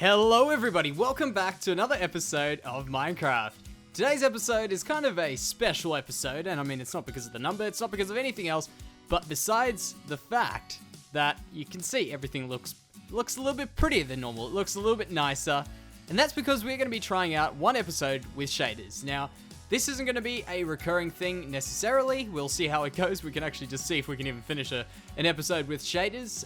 Hello everybody, welcome back to another episode of Minecraft. Today's episode is kind of a special episode, and I mean it's not because of the number, it's not because of anything else, but besides the fact that you can see everything looks a little bit prettier than normal, it looks a little bit nicer, and that's because we're going to be trying out one episode with shaders. Now, this isn't going to be a recurring thing necessarily, we'll see how it goes, we can actually just see if we can even finish an episode with shaders.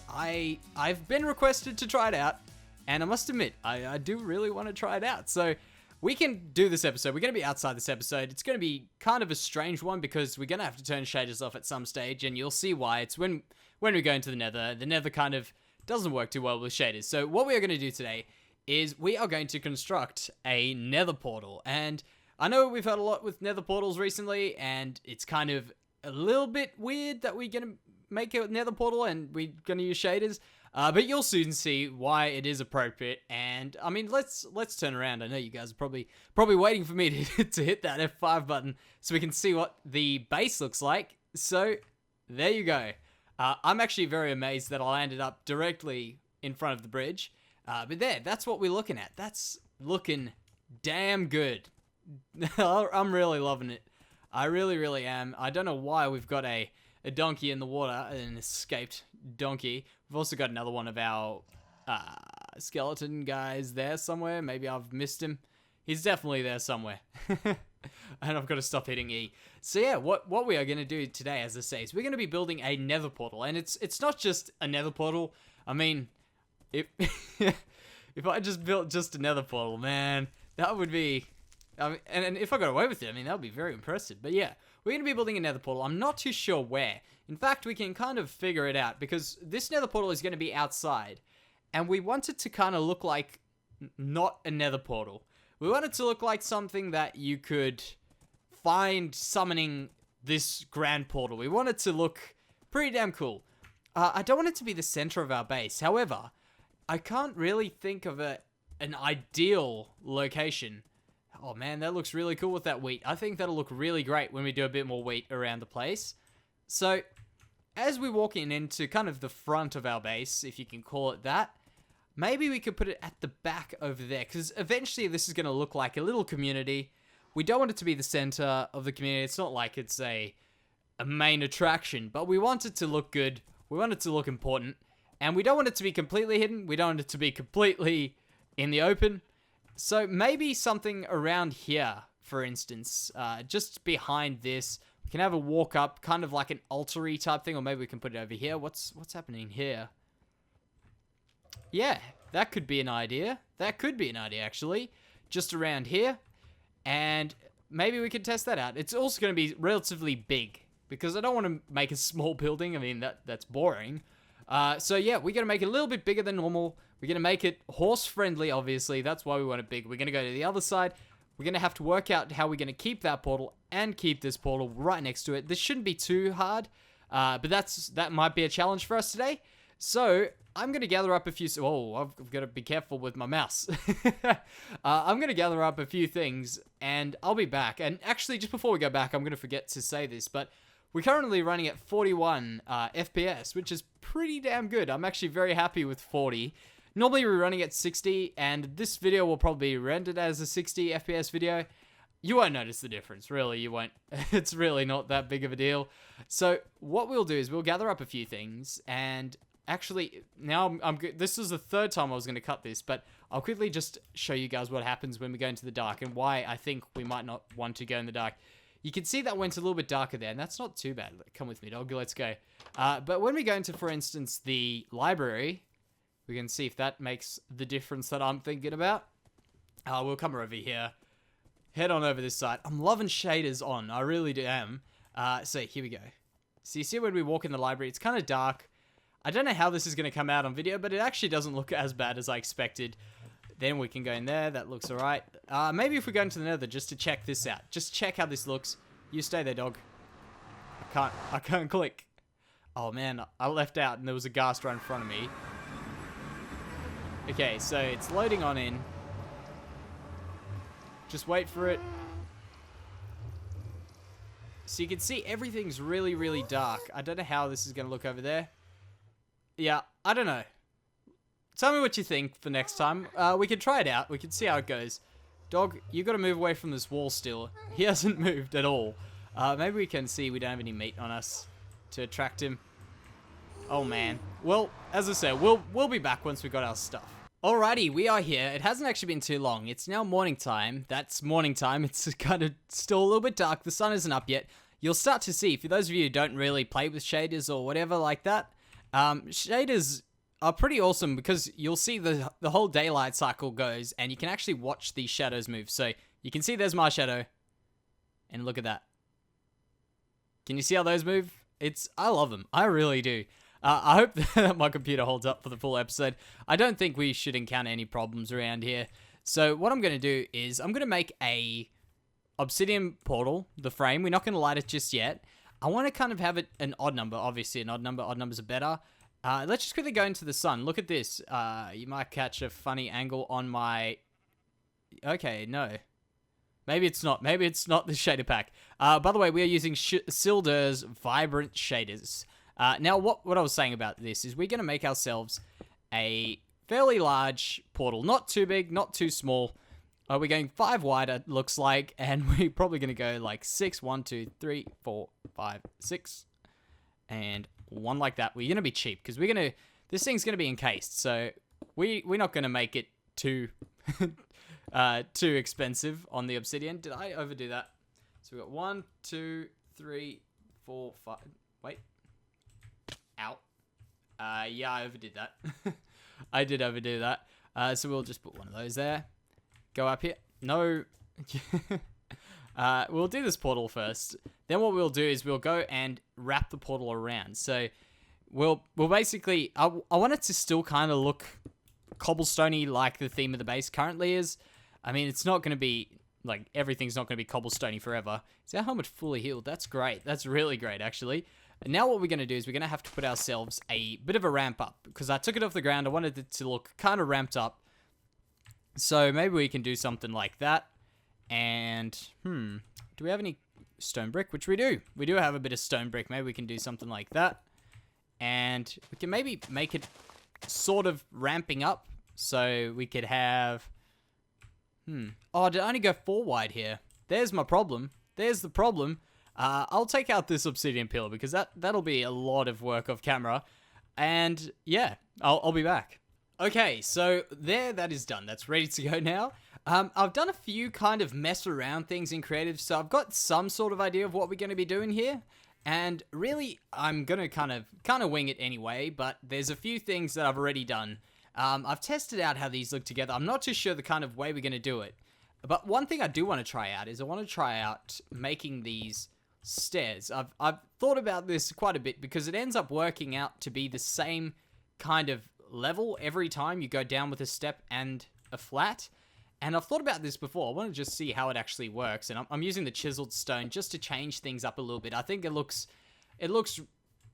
I've been requested to try it out, and I must admit, I do really want to try it out. So we can do this episode. We're going to be outside this episode. It's going to be kind of a strange one because we're going to have to turn shaders off at some stage, and you'll see why. It's when we go into the nether. The nether kind of doesn't work too well with shaders. So what we are going to do today is we are going to construct a nether portal. And I know we've had a lot with nether portals recently, and it's kind of a little bit weird that we're going to make a nether portal and we're going to use shaders. But you'll soon see why it is appropriate, and I mean, let's turn around. I know you guys are probably waiting for me to hit that F5 button so we can see what the base looks like. So there you go. I'm actually very amazed that I landed up directly in front of the bridge. But that's what we're looking at. That's looking damn good. I'm really loving it. I really, really am. I don't know why we've got a donkey in the water, an escaped donkey. We've also got another one of our skeleton guys there somewhere. Maybe I've missed him. He's definitely there somewhere. And I've got to stop hitting E. So yeah, what we are going to do today, as I say, is we're going to be building a nether portal. And it's not just a nether portal. I mean, if if I just built just a nether portal, man, that would be... I mean, and if I got away with it, I mean, that would be very impressive. But yeah, we're going to be building a nether portal. I'm not too sure where. In fact, we can kind of figure it out because this nether portal is going to be outside. And we want it to kind of look like not a nether portal. We want it to look like something that you could find summoning this grand portal. We want it to look pretty damn cool. I don't want it to be the center of our base. However, I can't really think of an ideal location. Oh man, that looks really cool with that wheat. I think that'll look really great when we do a bit more wheat around the place. So, as we walk into kind of the front of our base, if you can call it that, maybe we could put it at the back over there, because eventually this is going to look like a little community. We don't want it to be the center of the community. It's not like it's a main attraction, but we want it to look good. We want it to look important, and we don't want it to be completely hidden. We don't want it to be completely in the open. So maybe something around here, for instance, just behind this. We can have a walk up, kind of like an altar-y type thing, or maybe we can put it over here. What's happening here? Yeah, that could be an idea. That could be an idea, actually. Just around here. And maybe we could test that out. It's also going to be relatively big, because I don't want to make a small building. I mean, that's boring. So yeah, we're going to make it a little bit bigger than normal. We're going to make it horse-friendly, obviously. That's why we want it big. We're going to go to the other side. We're going to have to work out how we're going to keep that portal and keep this portal right next to it. This shouldn't be too hard, but that might be a challenge for us today. So I'm going to gather up a few... Oh, I've got to be careful with my mouse. I'm going to gather up a few things, and I'll be back. And actually, just before we go back, I'm going to forget to say this, but we're currently running at 41 FPS, which is pretty damn good. I'm actually very happy with 40. Normally we're running at 60, and this video will probably be rendered as a 60 FPS video. You won't notice the difference, really, you won't. It's really not that big of a deal. So what we'll do is we'll gather up a few things, and actually, now this is the third time I was going to cut this, but I'll quickly just show you guys what happens when we go into the dark, and why I think we might not want to go in the dark. You can see that went a little bit darker there, and that's not too bad. Come with me, dog, let's go. But when we go into, for instance, the library... We can see if that makes the difference that I'm thinking about. We'll come over here. Head on over this side. I'm loving shaders on. I really am. So here we go. So you see when we walk in the library, it's kind of dark. I don't know how this is going to come out on video, but it actually doesn't look as bad as I expected. Then we can go in there. That looks alright. Maybe if we go into the nether just to check this out. Just check how this looks. You stay there, dog. I can't click. Oh man, I left out and there was a ghast right in front of me. Okay, so it's loading on in. Just wait for it. So you can see everything's really, really dark. I don't know how this is going to look over there. Yeah, I don't know. tell me what you think for next time. We can try it out. We can see how it goes. Dog, you got to move away from this wall still. He hasn't moved at all. Maybe we can see we don't have any meat on us to attract him. Oh man. Well, as I said, we'll be back once we got our stuff. Alrighty, we are here. It hasn't actually been too long. It's now morning time. That's morning time. It's kind of still a little bit dark. The sun isn't up yet. You'll start to see, for those of you who don't really play with shaders or whatever like that, shaders are pretty awesome because you'll see the whole daylight cycle goes and you can actually watch these shadows move. So you can see there's my shadow and look at that. Can you see how those move? I love them. I really do. I hope that my computer holds up for the full episode. I don't think we should encounter any problems around here. So what I'm going to do is I'm going to make a obsidian portal, the frame. We're not going to light it just yet. I want to kind of have it an odd number. Obviously, an odd number. Odd numbers are better. Let's just quickly go into the sun. Look at this. You might catch a funny angle on my... Okay, no. Maybe it's not. Maybe it's not the shader pack. By the way, we are using Silder's Vibrant Shaders. Now, what I was saying about this is we're going to make ourselves a fairly large portal. Not too big, not too small. We're going 5 wide, it looks like, and we're probably going to go like 6. 1, 2, 3, 4, 5, 6. And 1 like that. We're going to be cheap because we're going to... This thing's going to be encased, so we're not going to make it too... too expensive on the obsidian. Did I overdo that? So we got 1, 2, 3, 4, 5. Wait. Out. Yeah, I overdid that. I did overdo that. So we'll just put one of those there. Go up here. No. We'll do this portal first. Then what we'll do is we'll go and wrap the portal around. So we'll basically... I want it to still kind of look cobblestoney like the theme of the base currently is. I mean, it's not going to be, like, everything's not going to be cobblestoney forever. See how much fully healed? That's great. That's really great, actually. And now what we're going to do is we're going to have to put ourselves a bit of a ramp up. Because I took it off the ground. I wanted it to look kind of ramped up. So maybe we can do something like that. And, do we have any stone brick? Which we do. We do have a bit of stone brick. Maybe we can do something like that. And we can maybe make it sort of ramping up. So we could have... Oh, did I only go 4 wide here? There's my problem. There's the problem. I'll take out this obsidian pillar because that'll be a lot of work off camera. And yeah, I'll be back. Okay, so that is done. That's ready to go now. I've done a few kind of mess around things in creative, so I've got some sort of idea of what we're going to be doing here. And really, I'm going to kind of wing it anyway, but there's a few things that I've already done. I've tested out how these look together. I'm not too sure the kind of way we're going to do it. But one thing I do want to try out is I want to try out making these stairs. I've thought about this quite a bit because it ends up working out to be the same kind of level every time you go down with a step and a flat. And I've thought about this before. I want to just see how it actually works. And I'm using the chiseled stone just to change things up a little bit. I think it looks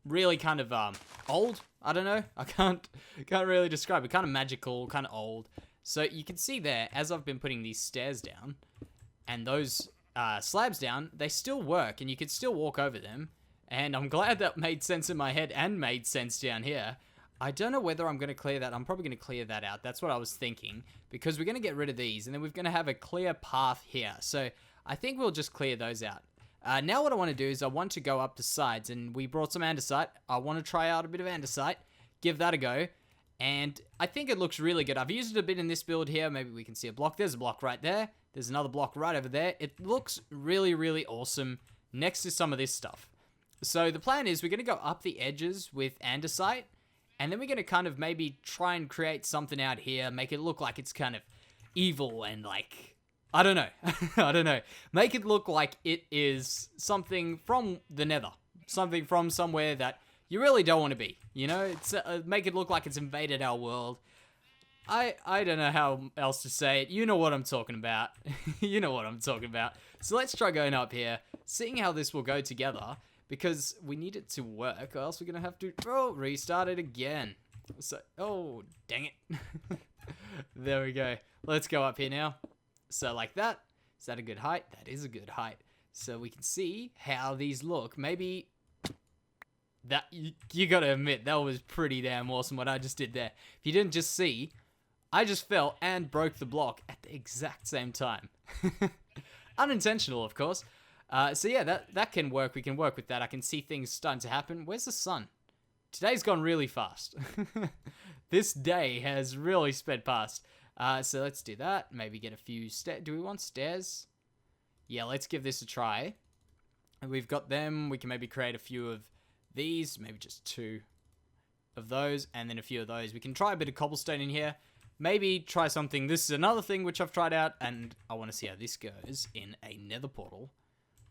really kind of old. I don't know. I can't really describe it. Kind of magical, kind of old. So you can see there, as I've been putting these stairs down and those slabs down, they still work and you can still walk over them. And I'm glad that made sense in my head and made sense down here. I don't know whether I'm going to clear that. I'm probably going to clear that out. That's what I was thinking because we're going to get rid of these and then we're going to have a clear path here. So I think we'll just clear those out. Now what I want to do is I want to go up the sides and we brought some andesite. I want to try out a bit of andesite, give that a go. And I think it looks really good. I've used it a bit in this build here. Maybe we can see a block. There's a block right there. There's another block right over there. It looks really, really awesome next to some of this stuff. So the plan is we're going to go up the edges with andesite. And then we're going to kind of maybe try and create something out here. Make it look like it's kind of evil and like... I don't know. I don't know. Make it look like it is something from the nether. Something from somewhere that you really don't want to be. You know? It's make it look like it's invaded our world. I don't know how else to say it. You know what I'm talking about. You know what I'm talking about. So let's try going up here. Seeing how this will go together. Because we need it to work. Or else we're going to have to restart it again. So, oh, dang it. There we go. Let's go up here now. So like that. Is that a good height? That is a good height. So we can see how these look. Maybe That you gotta admit, that was pretty damn awesome what I just did there. If you didn't just see, I just fell and broke the block at the exact same time. Unintentional, of course. So yeah, that can work. We can work with that. I can see things starting to happen. Where's the sun? Today's gone really fast. This day has really sped past. So let's do that. Maybe get a few stairs. Do we want stairs? Yeah, let's give this a try. We've got them. We can maybe create a few of these. Maybe just 2 of those. And then a few of those. We can try a bit of cobblestone in here. Maybe try something. This is another thing which I've tried out. And I want to see how this goes in a nether portal.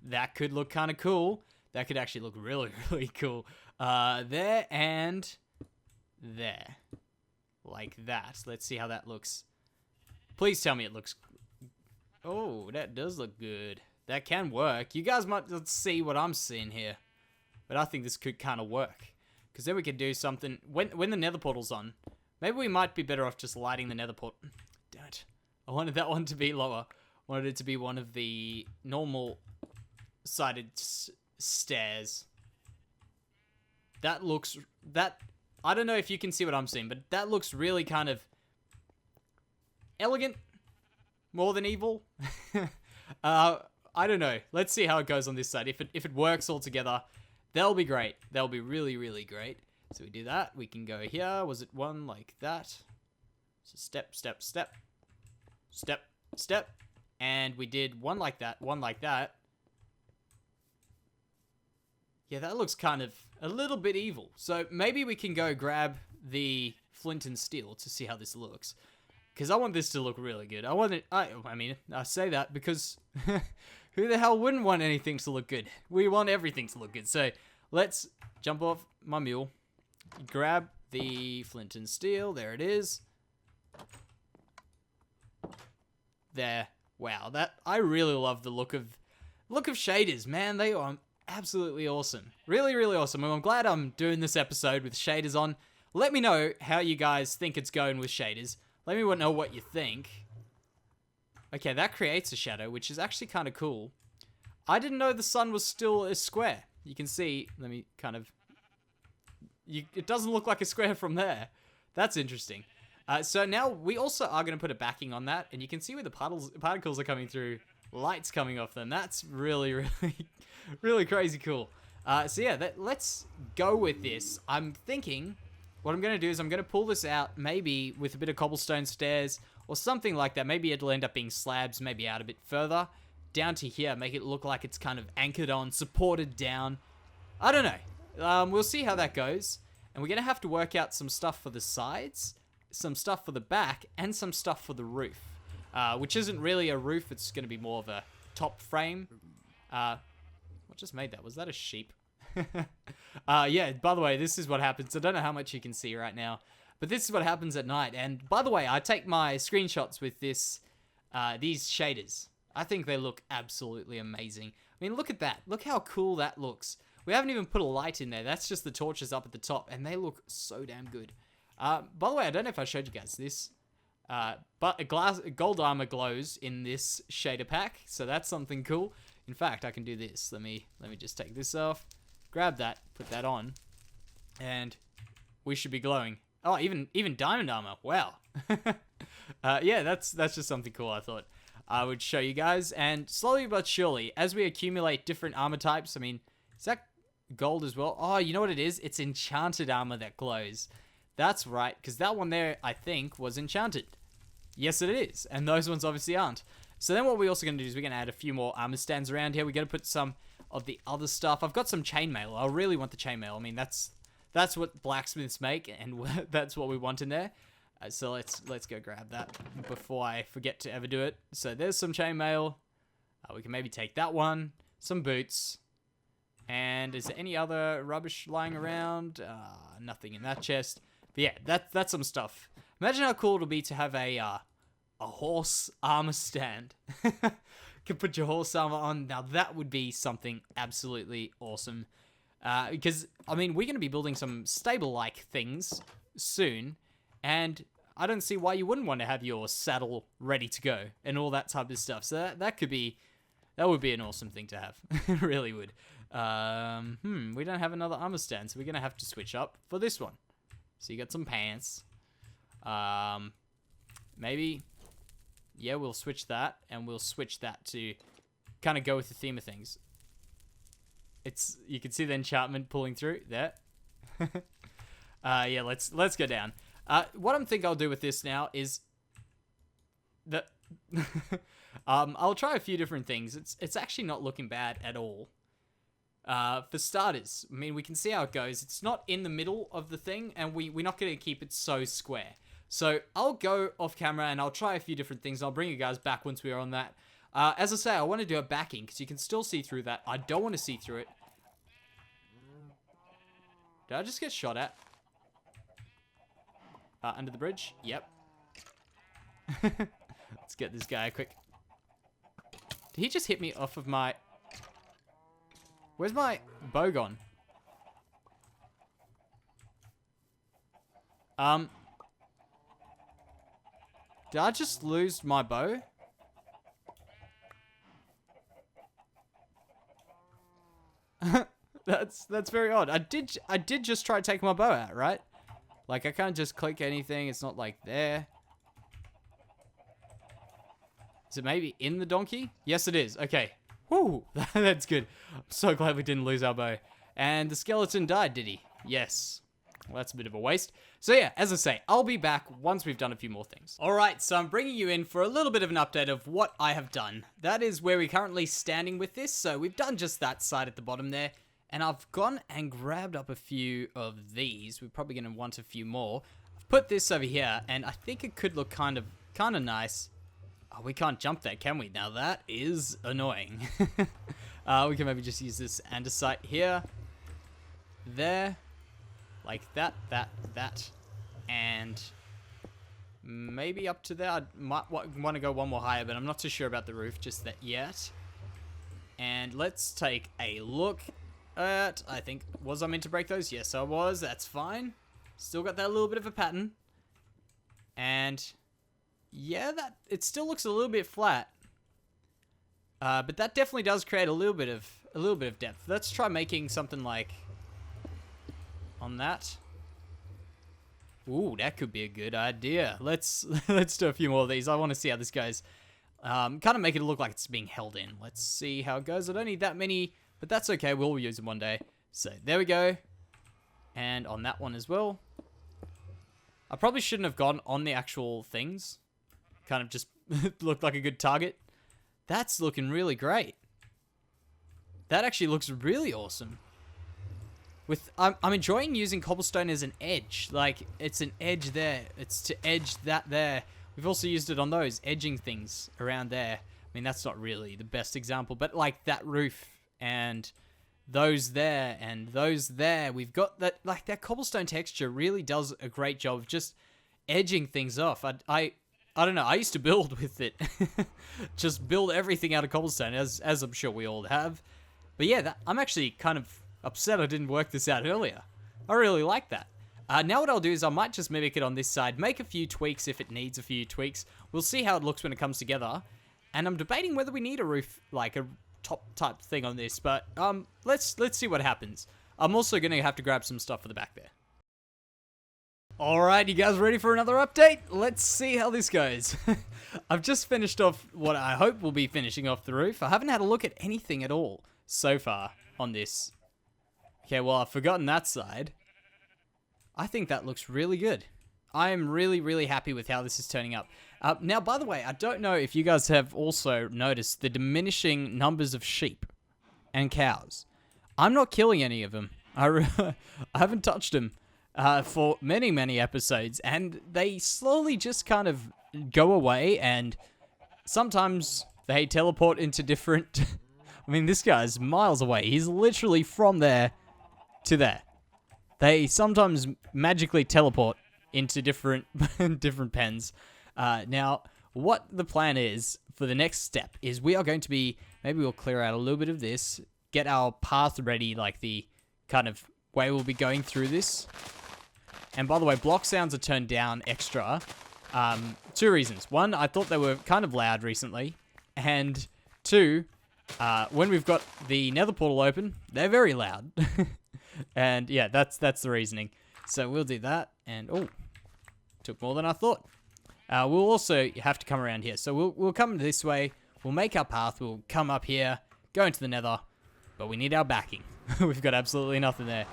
That could look kind of cool. That could actually look really, really cool. There and there. Like that. Let's see how that looks. Please tell me it looks... Oh, that does look good. That can work. You guys might not see what I'm seeing here. But I think this could kind of work. Because then we could do something... When the nether portal's on, maybe we might be better off just lighting the nether portal. Damn it. I wanted that one to be lower. I wanted it to be one of the normal sided stairs. That looks... I don't know if you can see what I'm seeing, but that looks really kind of elegant, more than evil. I don't know. Let's see how it goes on this side. If it works all together, that'll be great. That'll be really, really great. So we do that. We can go here. Was it one like that? So step, step, step, step, step, and we did one like that, one like that. Yeah, that looks kind of a little bit evil. So maybe we can go grab the flint and steel to see how this looks. Because I want this to look really good. I mean, I say that because who the hell wouldn't want anything to look good? We want everything to look good. So let's jump off my mule. Grab the flint and steel. There it is. There. Wow, I really love the look of shaders, man. They are absolutely awesome. Really, really awesome. And I'm glad I'm doing this episode with shaders on. Let me know how you guys think it's going with shaders. Let me know what you think. Okay, that creates a shadow, which is actually kind of cool. I didn't know the sun was still a square. You can see, let me kind of... it doesn't look like a square from there. That's interesting. So now we also are going to put a backing on that, and you can see where the particles are coming through. Lights coming off them. That's really, really, really crazy cool. So yeah, let's go with this. I'm thinking what I'm going to do is I'm going to pull this out maybe with a bit of cobblestone stairs or something like that. Maybe it'll end up being slabs, maybe out a bit further. Down to here, make it look like it's kind of anchored on, supported down. I don't know. We'll see how that goes. And we're going to have to work out some stuff for the sides, some stuff for the back, and some stuff for the roof. Which isn't really a roof, it's going to be more of a top frame. What just made that? Was that a sheep? Yeah, by the way, this is what happens. I don't know how much you can see right now, but this is what happens at night. And by the way, I take my screenshots with these shaders. I think they look absolutely amazing. I mean, look at that. Look how cool that looks. We haven't even put a light in there. That's just the torches up at the top, and they look so damn good. By the way, I don't know if I showed you guys this. But gold armor glows in this shader pack, so that's something cool. In fact, I can do this. Let me just take this off, grab that, put that on, and we should be glowing. Oh, even diamond armor. Wow. Yeah, that's just something cool. I thought I would show you guys. And slowly but surely, as we accumulate different armor types, I mean, is that gold as well? Oh, you know what it is? It's enchanted armor that glows. That's right, because that one there, I think, was enchanted. Yes, it is. And those ones obviously aren't. So then what we're also going to do is we're going to add a few more armor stands around here. We're going to put some of the other stuff. I've got some chainmail. I really want the chainmail. I mean, that's what blacksmiths make, and that's what we want in there. So let's go grab that before I forget to ever do it. So there's some chainmail. We can maybe take that one. Some boots. And is there any other rubbish lying around? Nothing in that chest. But yeah, that's some stuff. Imagine how cool it'll be to have a horse armor stand. Can put your horse armor on. Now that would be something absolutely awesome. Because, I mean, we're going to be building some stable-like things soon. And I don't see why you wouldn't want to have your saddle ready to go and all that type of stuff. So that could be That would be an awesome thing to have. It really would. We don't have another armor stand, so we're going to have to switch up for this one. So you got some pants. Maybe, yeah, we'll switch that, and we'll switch that to kind of go with the theme of things. You can see the enchantment pulling through there. Yeah, let's go down. What I'm thinking I'll do with this now is that I'll try a few different things. It's actually not looking bad at all. For starters, I mean, we can see how it goes. It's not in the middle of the thing, and we're not going to keep it so square. So I'll go off camera, and I'll try a few different things. I'll bring you guys back once we are on that. As I say, I want to do a backing, because you can still see through that. I don't want to see through it. Did I just get shot at? Under the bridge? Yep. Let's get this guy quick. Did he just hit me off of my... Where's my bow gone? Did I just lose my bow? That's very odd. I did just try to take my bow out, right? Like, I can't just click anything. It's not like there. Is it maybe in the donkey? Yes, it is. Okay. Woo! That's good. I'm so glad we didn't lose our bow. And the skeleton died, did he? Yes. Well, that's a bit of a waste. So yeah, as I say, I'll be back once we've done a few more things. Alright, so I'm bringing you in for a little bit of an update of what I have done. That is where we're currently standing with this. So we've done just that side at the bottom there. And I've gone and grabbed up a few of these. We're probably going to want a few more. I've put this over here, and I think it could look kind of nice. Oh, we can't jump there, can we? Now that is annoying. We can maybe just use this andesite here. There. Like that. And maybe up to there. I might want to go one more higher, but I'm not too sure about the roof just yet. And let's take a look at, I think, was I meant to break those? Yes, I was. That's fine. Still got that little bit of a pattern. And yeah, it still looks a little bit flat. But that definitely does create a little bit of depth. Let's try making something like on that. Ooh, that could be a good idea. Let's do a few more of these. I want to see how this goes. Kind of make it look like it's being held in. Let's see how it goes. I don't need that many, but that's okay. We'll use them one day. So there we go. And on that one as well. I probably shouldn't have gone on the actual things. Kind of just looked like a good target. That's looking really great. That actually looks really awesome. I'm enjoying using cobblestone as an edge. Like, it's an edge there. It's to edge that there. We've also used it on those, edging things around there. I mean, that's not really the best example, but like that roof and those there and those there. We've got that, like, that cobblestone texture really does a great job of just edging things off. I don't know. I used to build with it. Just build everything out of cobblestone, as I'm sure we all have. But yeah, I'm actually kind of upset I didn't work this out earlier. I really like that. Now what I'll do is I might just mimic it on this side, make a few tweaks if it needs a few tweaks. We'll see how it looks when it comes together. And I'm debating whether we need a roof, like a top type thing on this, but let's see what happens. I'm also going to have to grab some stuff for the back there. Alright, you guys ready for another update? Let's see how this goes. I've just finished off what I hope will be finishing off the roof. I haven't had a look at anything at all so far on this. Okay, well, I've forgotten that side. I think that looks really good. I am really, really happy with how this is turning up. Now, by the way, I don't know if you guys have also noticed the diminishing numbers of sheep and cows. I'm not killing any of them. I haven't touched them for many, many episodes, and they slowly just kind of go away, and sometimes they teleport into different... I mean, this guy's miles away. He's literally from there to there. They sometimes magically teleport into different pens. Now, what the plan is for the next step is we are going to be, maybe we'll clear out a little bit of this, get our path ready, like the kind of way we'll be going through this. And by the way, block sounds are turned down extra. 2 reasons. 1, I thought they were kind of loud recently. And 2, when we've got the nether portal open, they're very loud. And yeah, that's the reasoning. So we'll do that. And oh, took more than I thought. We'll also have to come around here. So we'll come this way. We'll make our path. We'll come up here, go into the nether. But we need our backing. We've got absolutely nothing there.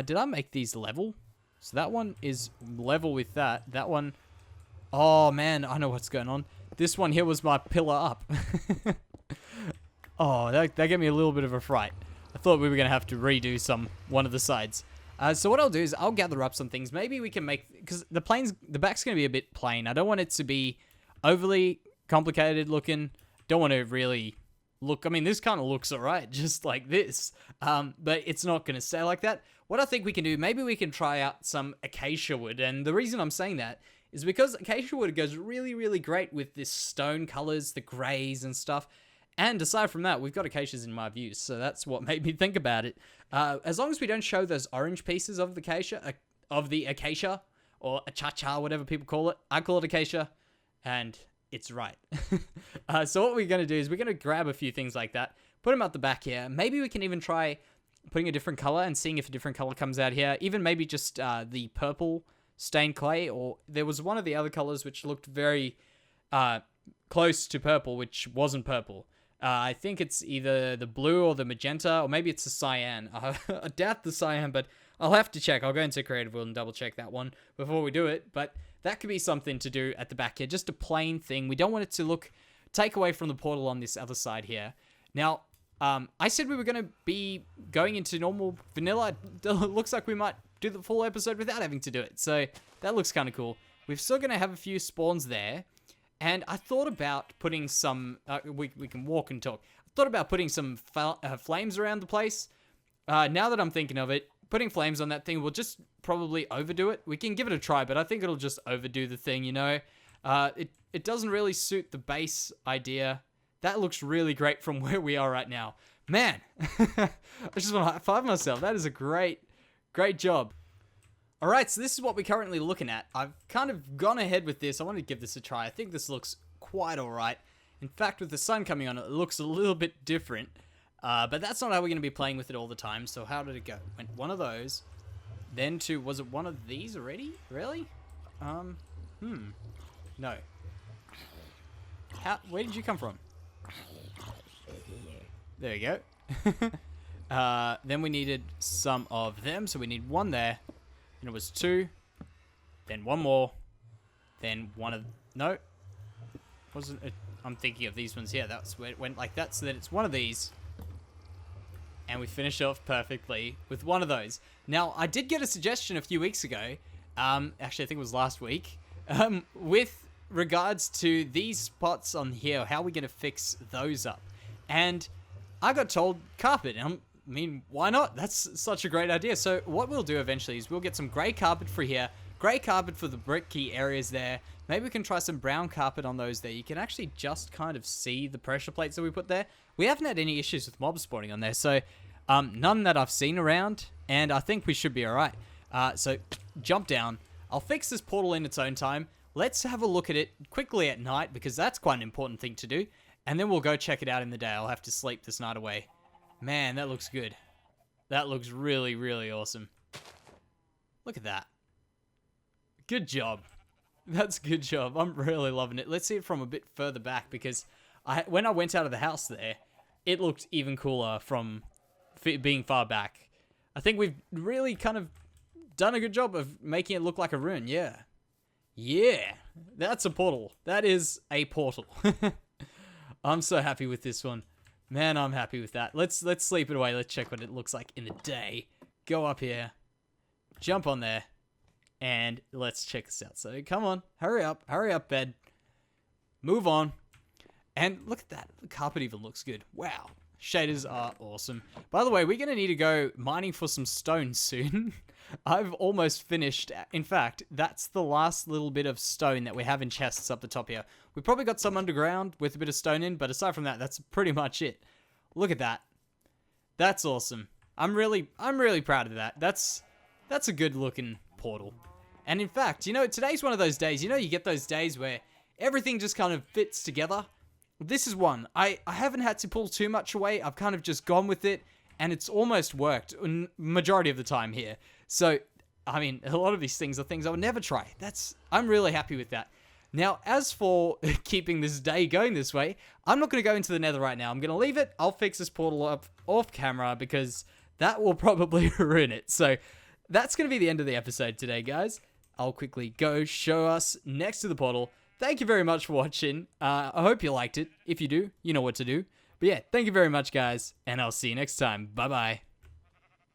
Did I make these level? So that one is level with that. That one... Oh, man, I know what's going on. This one here was my pillar up. Oh, that gave me a little bit of a fright. I thought we were going to have to redo one of the sides. So what I'll do is I'll gather up some things. Maybe we can make... Because the back's going to be a bit plain. I don't want it to be overly complicated looking. Don't want to really look... I mean, this kind of looks alright, just like this. But it's not going to stay like that. What I think we can do, maybe we can try out some acacia wood. And the reason I'm saying that is because acacia wood goes really, really great with this stone colors, the grays and stuff. And aside from that, we've got acacias in my views, so that's what made me think about it. As long as we don't show those orange pieces of the acacia, or acacia, whatever people call it. I call it acacia, and it's right. So what we're going to do is we're going to grab a few things like that, put them out the back here. Maybe we can even try putting a different color and seeing if a different color comes out here. Even maybe just the purple stained clay, or there was one of the other colors which looked very close to purple, which wasn't purple. I think it's either the blue or the magenta, or maybe it's the cyan. I doubt the cyan, but I'll have to check. I'll go into Creative World and double check that one before we do it. But that could be something to do at the back here. Just a plain thing. We don't want it to take away from the portal on this other side here. Now, I said we were going to be going into normal vanilla. It looks like we might do the full episode without having to do it. So that looks kind of cool. We're still going to have a few spawns there. And I thought about putting some... we can walk and talk. I thought about putting some flames around the place. Now that I'm thinking of it, putting flames on that thing will just probably overdo it. We can give it a try, but I think it'll just overdo the thing, you know? It doesn't really suit the base idea. That looks really great from where we are right now. Man, I just want to high-five myself. That is a great job. Alright, so this is what we're currently looking at. I've kind of gone ahead with this. I want to give this a try. I think this looks quite alright. In fact, with the sun coming on, it looks a little bit different. But that's not how we're going to be playing with it all the time. So how did it go? Went one of those. Then to... Was it one of these already? Really? No. Where did you come from? There you go. Then we needed some of them. So we need one there. And it was two, then one more, then one of... No. Wasn't it? I'm thinking of these ones here. That's where it went like that, so that it's one of these. And we finished off perfectly with one of those. Now, I did get a suggestion a few weeks ago. Actually, I think it was last week. With regards to these spots on here, how are we going to fix those up? And I got told carpet. And I mean, why not? That's such a great idea. So what we'll do eventually is we'll get some grey carpet for here, grey carpet for the bricky areas there. Maybe we can try some brown carpet on those there. You can actually just kind of see the pressure plates that we put there. We haven't had any issues with mobs spawning on there, so none that I've seen around, and I think we should be alright. So jump down. I'll fix this portal in its own time. Let's have a look at it quickly at night, because that's quite an important thing to do. And then we'll go check it out in the day. I'll have to sleep this night away. Man, that looks good. That looks really, really awesome. Look at that. Good job. That's a good job. I'm really loving it. Let's see it from a bit further back, because when I went out of the house there, it looked even cooler from being far back. I think we've really kind of done a good job of making it look like a ruin. Yeah. Yeah. That's a portal. That is a portal. I'm so happy with this one. Man, I'm happy with that. Let's sleep it away. Let's check what it looks like in the day. Go up here. Jump on there. And let's check this out. So come on. Hurry up. Hurry up, bed. Move on. And look at that. The carpet even looks good. Wow. Shaders are awesome. By the way, we're going to need to go mining for some stone soon. I've almost finished. In fact, that's the last little bit of stone that we have in chests up the top here. We probably got some underground with a bit of stone in, but aside from that, that's pretty much it. Look at that. That's awesome. I'm really proud of that. That's a good looking portal. And in fact, you know, today's one of those days, you know, you get those days where everything just kind of fits together. this is one. I haven't had to pull too much away. I've kind of just gone with it, and it's almost worked majority of the time here. So, I mean, a lot of these things are things I would never try. I'm really happy with that. Now, as for keeping this day going this way, I'm not going to go into the nether right now. I'm going to leave it. I'll fix this portal up off camera because that will probably ruin it. So that's going to be the end of the episode today, guys. I'll quickly go show us next to the portal. Thank you very much for watching. I hope you liked it. If you do, you know what to do. But yeah, thank you very much, guys, and I'll see you next time. Bye-bye.